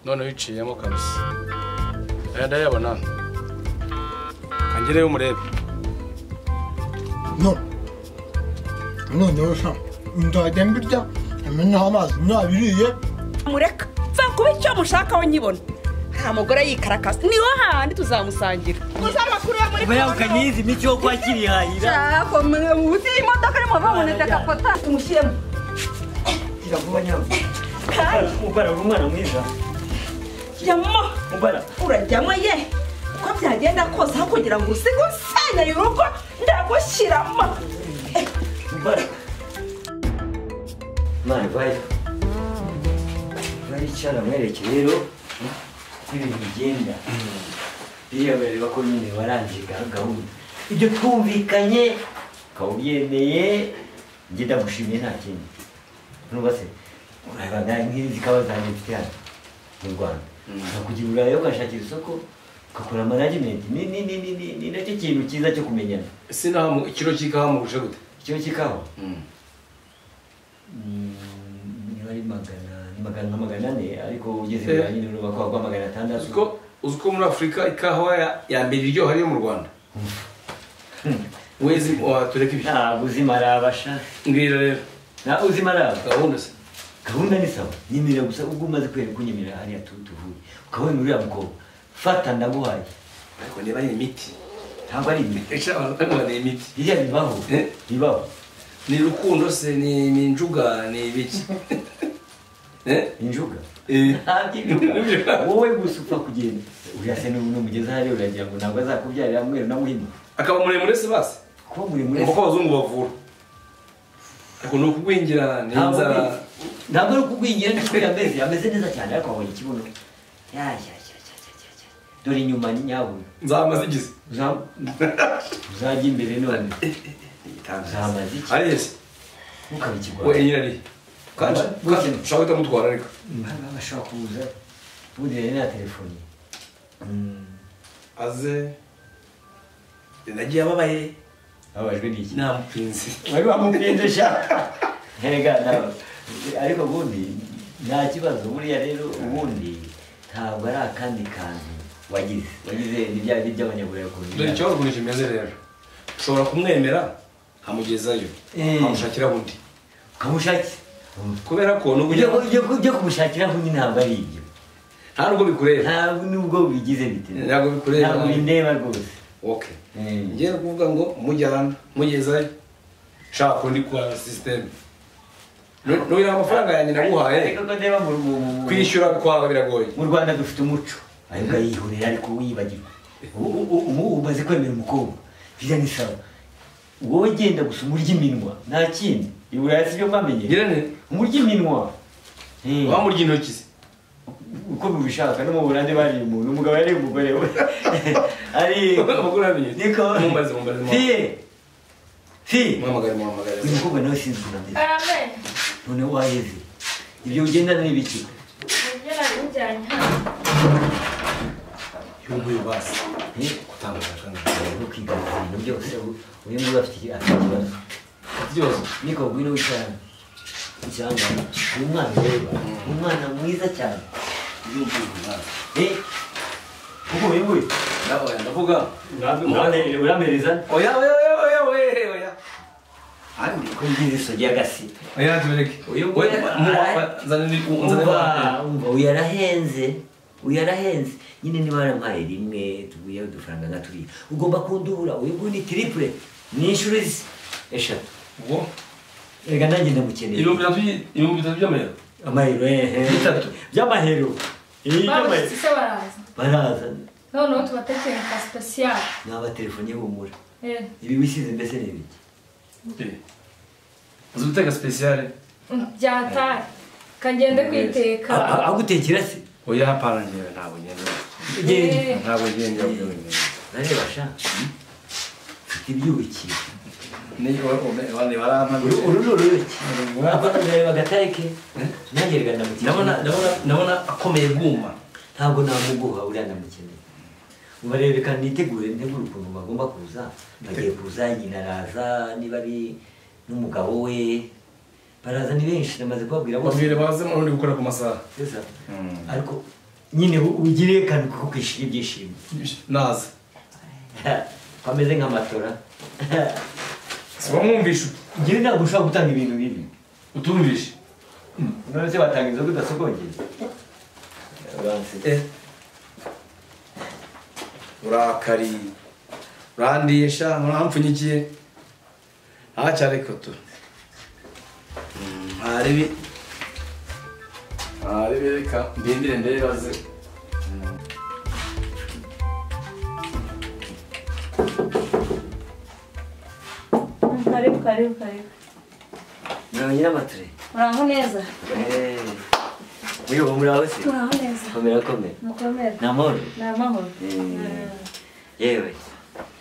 none wiciyemo kabisa ndayabona kangereyo umurebe none sha ndajya mbirya amenaho amazi nabiriye mureka va kuba icyo mushaka we nyibona nta mugore yikarakasa niho handi tuzamusangira uzamakuru ya muri baya ukanyizi miki yo kwakiri hayira cyako mubuti imodoka ari mu bamunete gafata tumushyiremo kiravuba nyabo ubara umwana mwiza yamma ubara urajyamo ye uko byagenda kose aho kugira ngo usige usenya urugo ndagushyiramo ubara mwana baya bari cyara mwereke rero ibintu bigenda biriya bareba ko nyine warangiga gahunda ibyo twumvikanye kawubyemeye njye ndagushimiye nta kindi nubase urabona nk'izi kawa zanjye mfite hano mu Rwanda ukakugira urayo ugashakira isoko ugakora management ni nacyo kintu cyiza cyo kumenyana ese naho ikiro cy'ikawa murushe gute ikiro cy'ikawa niba ari magana ane ariko ugeze bwa nyine urumva ko wagwa 600 uzi ko muri Afurika ikawa ya mbere iryoha ariyo mu Rwanda wezi tureka ibyo ntabwo uzimarabasha mbwira rero ntabwo uzimaraba gahunda ni sawa nyimira gusa ubwo umaze kwereka kunyemera hariya tuvuye ukabona uriya mukobwa fata ndaguhaye ariko niba ari imiti ntabwo ari imiti ni imiti iriya bibaho ni rukundo se ni injuga ni ibiki injuga wowe gusa upfa kugenda uriya se n'umugeza hariya uragira ngo ntabwo azakubyarira mweru na muhima akaba muremure se basi kuba muremure kuko abazungu bavura ariko ni ukugwingira n'inzara ntabwo ari ukugwingira n'ukuri ameze neza cyane ariko wabonye ikibuno dore inyuma nyawe nzamaze igize uzajya imbere none uzamaze iki ari yese ntukabikigwa we nyirari kandi ushaka guhita mutwara ariko bashobora kuza ubundi rero na telefoni aze nagiye ababaye abajwe n'iki namupinze wari wamupinze sha hega nawe ariko ubundi nta kibazo buriya rero ubundi ntabwo ari akandi kantu wagize n'ibyaha by'abanyaburayi kundi dore ikibazo ukuntu kimeze rero ushobora kumwemera nkamugezayo nkamushakira undi ukamushakira kubera ko ujya kumushakira undi ntabwo ari ibyo nta nubwo bikureba ntabwo nubwo bigize bite ntabwo bikureba ntabwo bindeba rwose okay ngiye kuvuga ngo mujyana mugezayo shaka undi kwa system n'uyu amafaranga yanjye naguhaye kwishyura kwawe biragoye mu Rwanda dufite umuco ariko yihurira ariko wiyibagirwa umaze kwemera umukobwa bira ni sawa wowe genda gusa umurya iminwa nta kindi ibura si byo mwamenye umurya iminwa wamurya intoki se uko mubishaka no mu Burande bari umuntu umugabo yari umugore we ari umugore amenye niko mumbaze fi muhamagare uyu mukobwa nawe sinzi unameze amen none waheze ibyo ugendana n'ibiki ugera ujyanye y'umuyo basi kutangaza no kwigaza ibintu byose uyu nguyu afite ikibazo niko ngwino wicarana cyangwa uyu mwana reba umwana mwiza cyane kuko uyu nguyu ndavuga uramereza oya andi ko ngize isogi y'agasi oya tubereke uyu nguyu uyu arahenze nyine niba waramuhaye rimwe tuguye udufaranga nka turiya ugomba kundubura uyu nguyu ni triple ni inshuro eshatu ubwo reka nanjye ndamukeneye ibihumbi bitatu by'amayero amahero bitatu by'amahero babuze se baraza noneho tubatekeye ka special ni abatelefone humura ibi wisize mbese ni ibiki uzi guteka speciale byatari kagende kwiteka agutekera se oya hapana njyewe ntabwo ngenda ntabwo ngenda nareba sha mfite ibyuki wani barama uru ruki ndareba agatarike nangerega ndabona akomeye bwuma ntabwo namuguha uriya ndamukeneye uba rero reka nitegure ntegure ukuntu bagomba kuza bagiye kuza nyina araza niba ari n'umugabo we baraza ni benshi namaze kubabwira bose babwire baze mu gukora ku masaha ariko nyine ugire kantu ko kwishira ibyishimo naza kameze nk'amatora wamwumvisha njyewe ntabwo ushobora gutanga ibintu bibi utumvishe none se batanga inzoga udasogongeye urakari urandiye sha murampfunyikiye acyari koto haribi reka ndindire ndebaze karibu muraho nyiramatare muraho neza muriho muraho se muraho neza komera mukomere ni amahoro ni amahoro yewe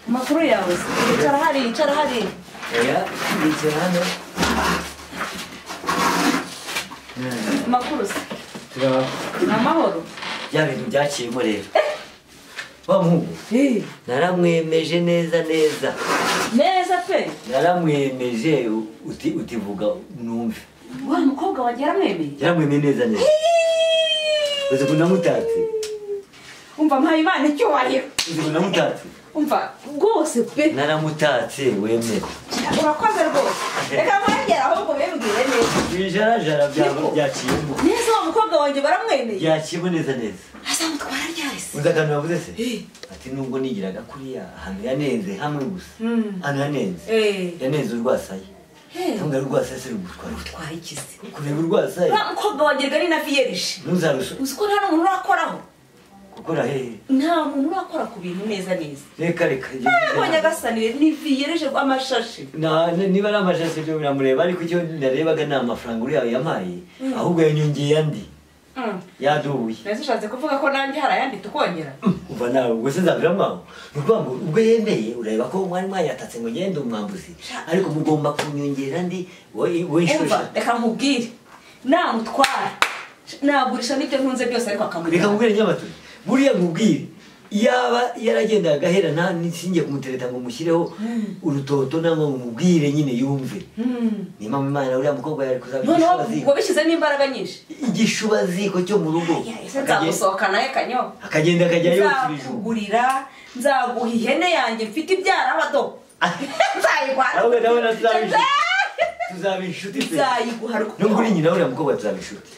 amakuru yawe se icara hari oya ndicara hano amakuru se turaho ni amahoro bya bintu byaciyemo rero wa muhungu naramwemeje neza neza pe naramwemeje utivuga numve wa mukobwa wanjye yaramwemeye neza uzi ko namutatse umva mpaye imana icyubahiro uzi ko namutatse umva rwose pe naramutatse wemere urakoze rwose reka mwongera ahubwo bimbwire neza ibijarajara byaciyemo neza wa mukobwa wanjye baramwemeye byaciyemo neza azamutwara ryari se uzi akantu yavuze se ati nubwo nigiraga kuriya ahantu yanenze hamwe gusa ahantu yanenze urwasaye ntabwo ari urwasaye se utwara iki se kureba urwasaye wa mukobwa wanjye gari na viyerishe ntuzarushe uzi ko nta n'umuntu urakoraho gukora hehe nta muntu urakora ku bintu neza reka mbonye agasanire ni viyereje amashashi niba ari amashashi byo biramureba ariko icyo narebaga ni amafaranga uriya yampaye ahubwo yanyongeye andi yadubuye neza ushatse kuvuga ko nanjye hari ayandi tukongera uva nawe ubwo se nzabiramo aho ni ukuvuga ngo ubwo yemeye urareba ko mwari mwayatatse ngo ngende umwambuzi ariko mugomba kunyongera andi umva reka nkubwire namutwara nagurisha n'ibyo ntunze byose ariko akamugera reka nkubwire nyamaturi buriya nkubwire yaba yaragendaga agahera nta nsingiye kumutereta ngo mushyireho urutoto nangwa ngo mubwire nyine yumve ni mama imana uriya mukobwa yari kuzabishubaziko wabishyizemo imbaraga nyinshi igishubaziko cyo mu rugo nzagusohokana ye kanyo akagenda akajya yotsa ibijumba nzakugurira nzaguha ihene yanjye mfite ibyara abado nzayiguha ahubwo ndabona tuzaba inshuti pe nzayiguha nubwo uri nyina uriya mukobwa tuzaba inshuti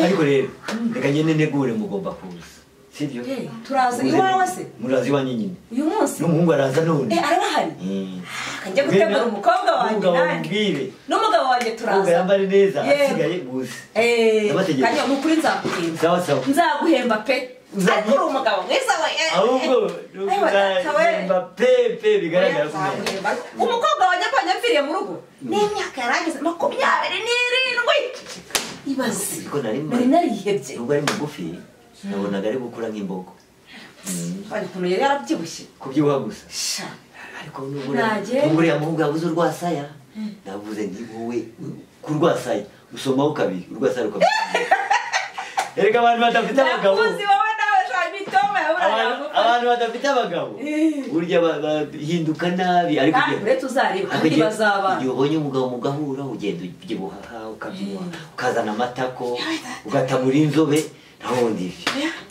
ariko rero reka ngende negure mugomba kuza sibyo turaza iwawe se muraza iwanyu nyine uyu munsi n'umuhungu araza none arabahari kajya gutegura umukobwa wanjye nanjye n'umugabo wanjye turaza yambare neza asigaye gusa kajya ni ukuri nzaguhemba sawa nzaguhemba pe ariko uri umugabo mwiza we ahubwo nzaguhemba pepe bigaragara ko umukobwa wanjye ko yanyapfiriye mu rugo n'imyaka yarangize 27 ibaze nari narihebye ubwo ari mugufi nabonaga ari gukura nk'imbogo ariko ukuntu yari yarabyibushye kubyibuha gusa ariko n'uriya muhungu yabuze urwasaya navuze nti wowe ku rwasaya usomaho kabiri urwasaya rukabiri erega abantu badafite abagabo abantu badafite abagabo burya bahinduka nabi ariko igihe ubonye umugabo mugahura ugenda ubyibuha ukabyibuha ukazana amatako ugatamura inzobe ntawundi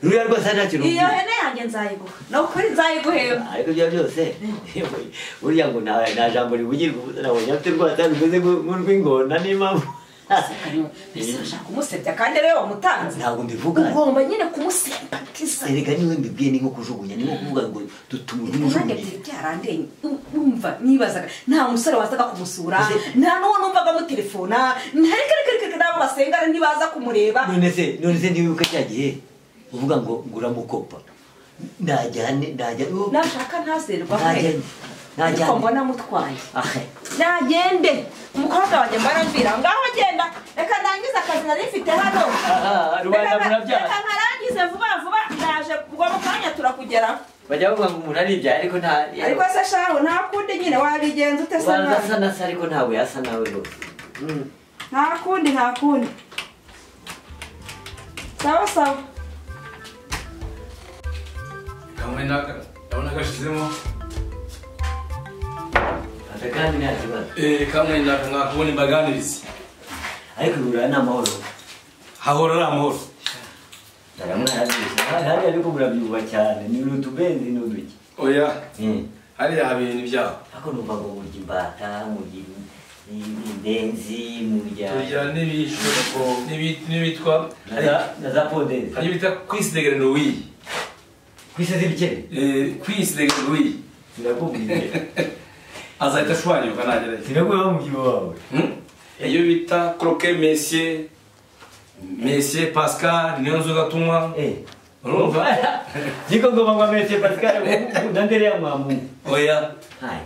ruriya rwose nta kintu iyo hene yanjye nzayiguha ni ukuri nzayiguheba ariko ibyo byose burya ngo nta jambo rivugirwa ubusa nabonye afite rwose rumeze nk'urw'ingona n'impamvu ese ushaka kumusebya kandi rero wamutanze ntabwo mbivuga ugomba nyine kumusempatiza erega niwe mbibwiye ni nko kujugunya ni nko kuvuga ngo dutuma umujugunya byarandeye umva nibazaga nta musore wazaga kumusura nta n'uwo numvaga mutelefona ntareke nabo basengana ntibaza kumureba none se ntiwibuka cya gihe uvuga ngo nguramukopa najya nashaka ntazerwa ariko mbona mutwaye nagende umukobwa wanjye mbarambwira ngaho genda reka ndangize akazi nari mfite hano reka nkarangize vuba ndaje ubwo mu kanya turakugeraho bajya bavuga ngo umuntu aribyaye ariko ariko se shaho nta kundi nyine wabigenza ute se nawe asa ariko ntabwo yasa nawe rwose nta kundi sawa kamwe ndabona gashizemo kandi nta kibazo kamwe nakubona imbaganirizi ariko urura ni amahoro hahora ari amahoro ndaramwe arabyishye hariya ariko murabyuba cyane ni utubenzi n'uduki oya hariya haba ibintu byabo ariko numva ngo murya imbata murya imbenzi murya turya n'ibitwa na za pondezi hari bita kwisidegera Louis kwiseze ibikere kwisidegera Louis sinakubwiye azahita ashwanyuka nagerageza sinakubwiye bamubyibuha wawe iyo bita croquet Monsieur Pascal niyo nzoga tunywa urumva niko ngoma ngo Monsieur Pascal ndandere ya mwamu oya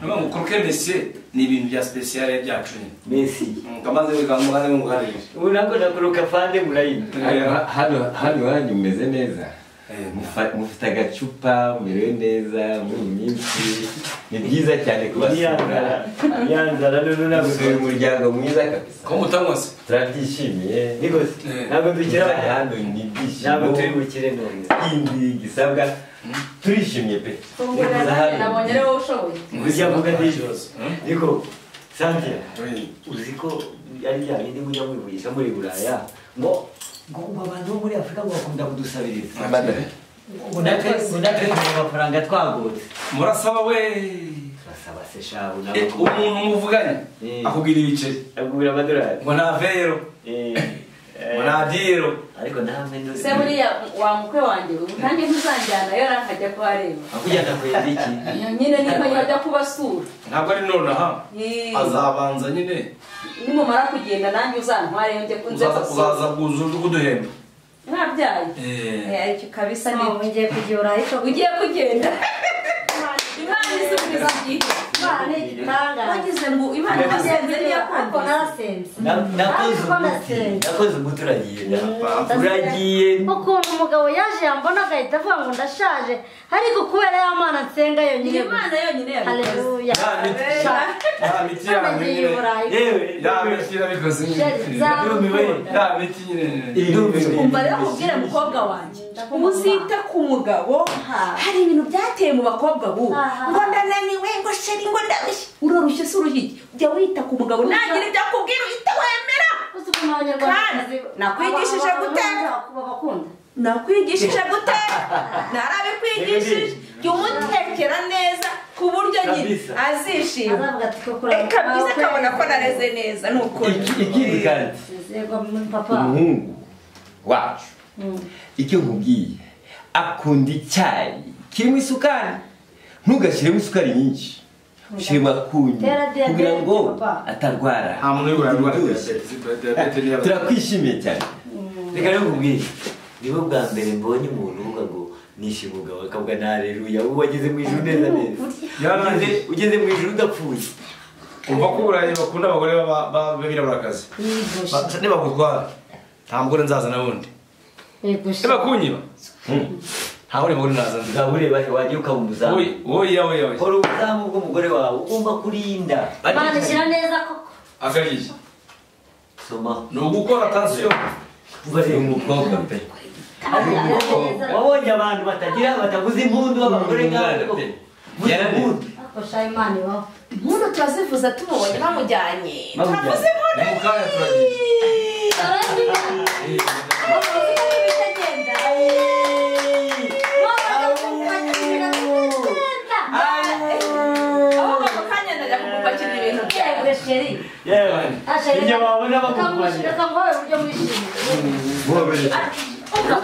numa ngo croquet Monsieur ni ibintu bya special byacu Messi kamaze bikamugane mu ngare unako nakoroka fande murayini hano hanyu meze neza mufite agacupa mumerewe neza muri minsi ni byiza cyane kubasura yanzara none nagusura umuryango mwiza kabisa ko mutangwase turabyishimiye nigose ntabwo dukira hano ni byishimo ntabwo turi bukire none indi gisabwa turishimye pe nabonye rero ushoboye ujya vuga niko Santia uzi ko ari bya bindi mujya mwivugisha muri Buraya ngo abantu bo muri Afrika ngo bakunda kudusabiriza ngo natwe amafaranga twagutse murasaba we turasaba se shabu umuntu muvuganye akubwira ibiceri akubwira amadolari ngo nta vero ngo nta diro ariko ntamwe ndoze se buriya wa mukwe wanjye kandi ntuzanjyana yo nakajya kuhareba akujyana kwenda iki nyine niba yajya kubasura ntabwo ari nonaha azabanza nyine nimumara kugenda nanjye uzantware njye kunze uzaza bwuzuza kuduhemba mwabyaye ariko kabisa ni ugiye kugira urahisha ugiye kugenda imana isubiza gihe wagize ngo imana yasenze ariko narasenze nakoze umuturagiye uragiye ukuntu umugabo yaje yambona agahita avuga ngo ndashaje ariko kubera ya mana nsenga yonyine imana yonyine haleluya ya miti irabikoze umva rero kubwira mukobwa wanjye uzita ku mugabo hari ibintu byateye mu bakobwa bubu ngo ndananiwe ngo sheri ngo ndarushye urarushye se uruhige ujya wita ku mugabo nagira ibyo akubwira uhita wemera nakwigishije gutera nakwigishije gutera narabikwigishije jya umutekera neza ku buryo nyine azishima reka byiza akabona ko nareze neza ni ukuri ikindi kandi umuhungu wacu icyo nkubwiye akunda icyayi kirimo isukari ntugashyiremo isukari nyinshi ushyiremo akunyu kugira ngo atarwara turakwishimiye cyane reka rero nkubwire nibo bwa mbere mbonye umuntu uvuga ngo nishe umugabo akavuga nareruya ubu wageze mu ijuru neza neza ugeze mu ijuru udapfuye umva ko uburayi bakunda abagore b'abiraburaakazi nibagutwara nta mugore nzaza nabundi nibakunyiba nta wundi mugore naza nzaba ureba wagiye ukaba umuzamu oya kora ubuzamu bw'umugore wawe ugomba kurinda bandikira neza koko akagiye soma ni ugukora atansiyo ni umukobwa pe wabonye abantu batavuza impundu abagore nk'abo impundu ako shayimani wawe impundu turazivuza tumubonye bamujyanye turavuza impundu mukanya turagiye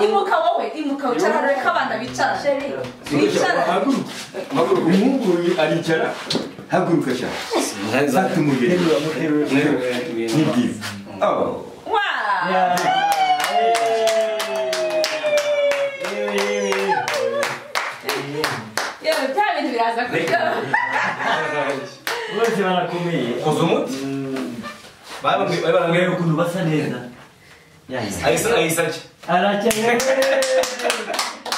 imuka wowe imuka wicara reka abana bicara umuhungu aricara haguruka cyane zata umubiri ni byiza yewe bya bintu biraza kuryoha bose barakomeye ukoze umuti barambwira ukuntu basa neza ayisake aracyeye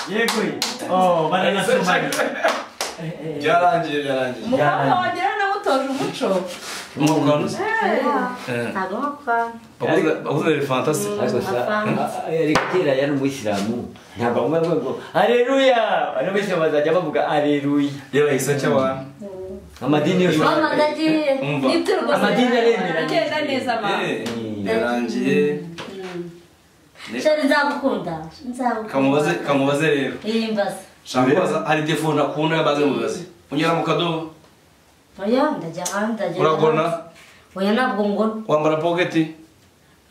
yego baranasomanye byarangiye umukobwa wagira namutoje umuco ntabwo nkakwana bavuze fantasi ariko kera yari umuyisilamu ntabwo bamwe ngo aleluya bano bose bazajya bavuga aleluya yewe ayisake abantu amadini yose mama ndagiye nibyo rwose amadini aremera agenda neza mama yarangiye shari nzagukunda kamubaze rero imbaza shamubaza hari telefone akunda baze mubaze unyara mu kadobo oya ndajya hanze uragona oya ntabwo ngona wambara pocket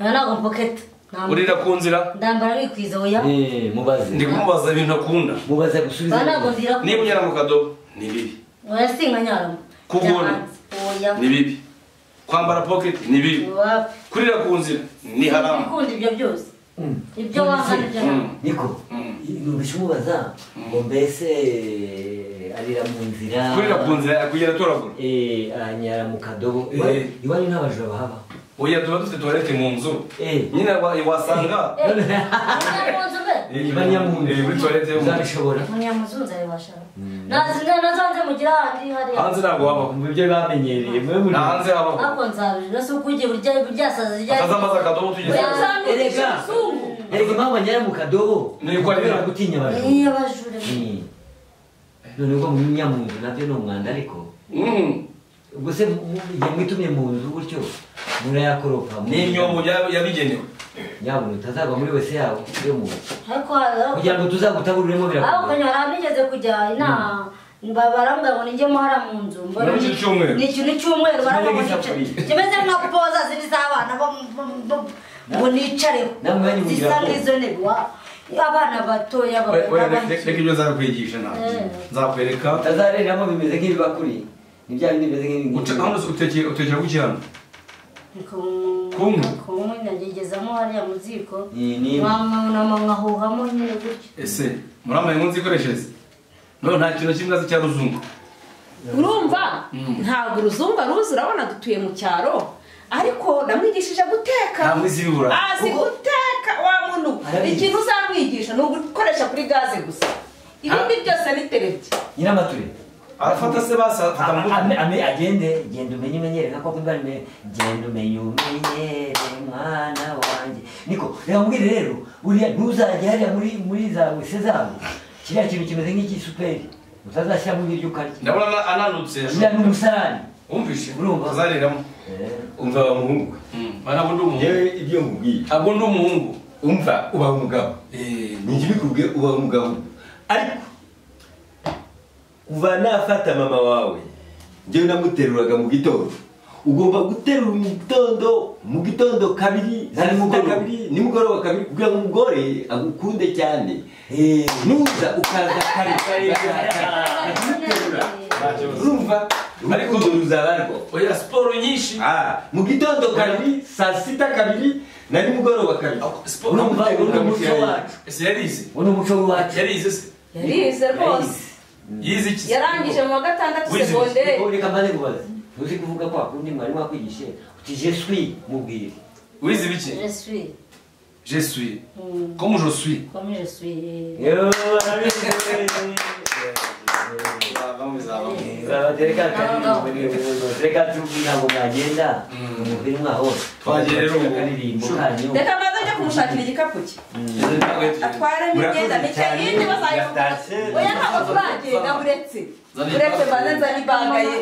oya ntabwo pocket urira ku nzira ndambara bikwiza oya mubaze ndi kumubaza ibintu akunda mubaze gusubiza ntabwo ndira niba unyara mu kadobo ni bibi oya singa nyaramo kugona oya ni bibi kwambara pocket ni bibi kurira ku nzira ni haramu ikunda ibyo byose ibyo wangana ibyo niko numvise umubaza ngo mbese arira mu nzira kurira ku nzira kugera toragura anyara mu kadobo iwanyu nta bajura bahaba oya tuba dufite toilette mu nzu nyine wasanga muri toilette yo uzabishobora munyamuzu nzabibashara nazanze mugira ahandi hariya hanze ntabwo wabaho mu byo bamenyereye mwe muri hanze habaho ariko nzabijura si uko ugiye buryasaza akazamaza akadobo tugeze erega impamvu anyara mu kadobo ni uko kubera gutinya abajura iyo abajure none ubwo munya mu nzu nabyo ni umwanda ariko ubwo se igihe mwitumye mu nzu gutyo murayakoropa ni imyobo yabigenewe nyabona utazagwa muri wese yawe yo mu nzu ariko kugira ngo tuzagutaburiremo aho birakomeye kanyara nigeze kujya inama barambwira ngo nijyemo hara mu nzu ni icyumweru ni ikintu cy'umweru barambwira ngo nicare kimeze nka poza zindi z'abana ngo nicareho zisa nk'izo ntebe abana batoya reka ibyo nzakwigisha nawe nzakwereka utazareramo bimeze nk'ibibakuri ni bya bindi bimeze nk'ibingibi hano utekera ku kirano kumwe nagegezamo hariya mu ziko nkahuhamo nyine gutyo ese muramaye ngo nzikoreshereze no nta kintu kimwe azi cya ruzungu urumva ntabwo uruzungu aruzi urabona dutuye mu cyaro ariko namwigishije guteka ntabwo izi bibura azi guteka wa muntu ikintu uzamwigisha ni ugukoresha kuri gaze gusa ibindi byose ni terebye nyiramature arafata se basafata mu agende genda umenye umenyere nka koko mbane genda umenye mwana wanjye niko reka mbwire rero uriya ntuzajya hariya muri za wese zabo kiriya kintu kimeze nk'igisuperi utazashyiramo ibiryo ukarya ndabona ananutse uriya ni umusarani wumvishe urumva uzariramo umva wa muhungu ntabwo ndi umuhungu yewe ibyo nkubwiye ntabwo ndi umuhungu umva uba umugabo ni iki bikubwiye uba umugabo ariko kuva nafata mama wawe njyewe namuteruraga mu gitondo ugomba guterura mu gitondo kabiri nimugoroba kabiri kugira ngo umugore agukunde cyane nuza ukaza kare urumva ariko ruzaba oya siporo nyinshi mu gitondo kabiri saa sita kabiri na nimugoroba kabiri urumva uno muco wacu ese yarize uno muco wacu yarize se yarize rwose yize iki yarangije mu wa gatandatu segonderi reka mbaze kubaza ntuzi kuvuga ko akundi mwarimu wakwigishije uti je suis mubwire wize biki je suis comme je suis yo reka tubwira ngo mwagenda umubiri mwaho twagiye rero akaririmbo kanyu reka maze njya kumushakira igikapu cye atwaremo imyenda mike yindi bazayivuga oya ntabwo turagenda uretse mbanze nzanye ibanga ye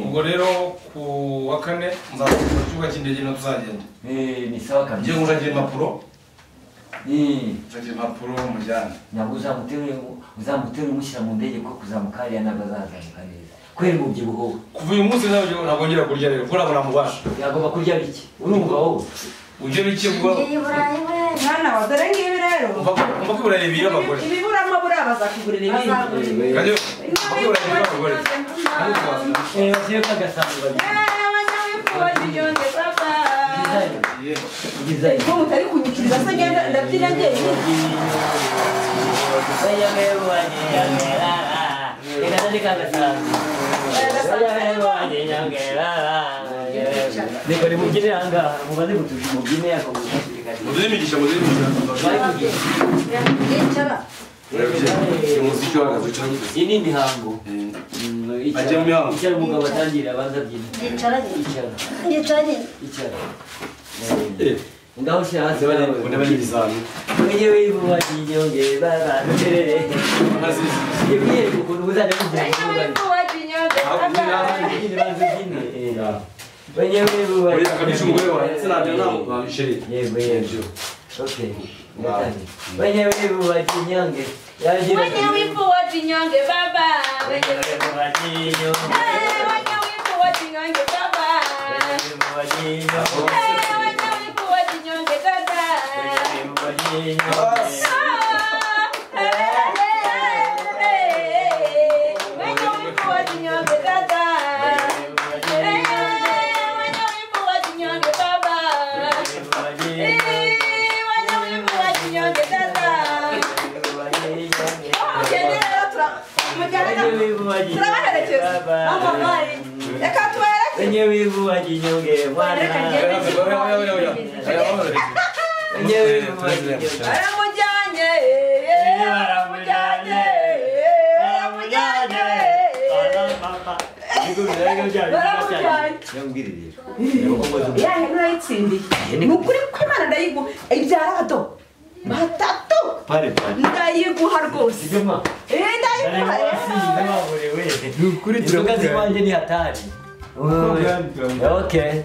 ubwo rero ku wa kane nzakora ku kibuga cy'indege no tuzagenda ni sawa kabisa ngiye ngushakira impapuro nshakira impapuro mujyane ntabwo uzamutere umushyira mu ndege ko kuzamuka hariya ntabwo azazamuka neza kubera umubyibuho kuva uyu munsi ntabwo ngira kurya rero kuko ntabwo namubasha yagomba kurya bike urumva wowe ujye bike ubwo mwana wa dore ngibi rero umva ko iburayi biri abagore ibiburamo buriya bazakugurira ibindi kajya umva ko iburayi biri abagore basiye kagasanzwe baginyonge papa ko mutari kunyikiriza se ngenda ndabyina njyenyine reka nimugire ahangaha mubaze gutuje umubyine yako muduhe imigisha umuziki wahagaze iyi ni imihango ajya mu mihango icyara umugabo atangira abanza abyina icyara ngaho ushyira hasi ndabona ibizami mwenye wivu wakinyonge babanterere yebwiyereka ukuntu uzajya kugira ngo wenyewe Uriya kabisa umugore wawe sinabyo nta sheri. yego okay wenyewe wakinyange yagira Wenye wivu wa chinyonge baba. Wenye wivu wa chinyonge. Wenye wivu wa chinyonge baba. Wenye wivu wa chinyonge. Wenye wivu wa chinyonge dada. Wenye wivu wa chinyonge. Wenye wivu wa chinyonge dada. Wenye wivu wa chinyonge baba. Wenye wivu wa chinyonge dada. wenye wivu wa jinyonge mwana wenye wivu wa jinyonge nukuri kw'Imana ndayigu ibyarado batatu ndayiguha rwose ndayiguha nukuri tukazi wanje ni hatari okay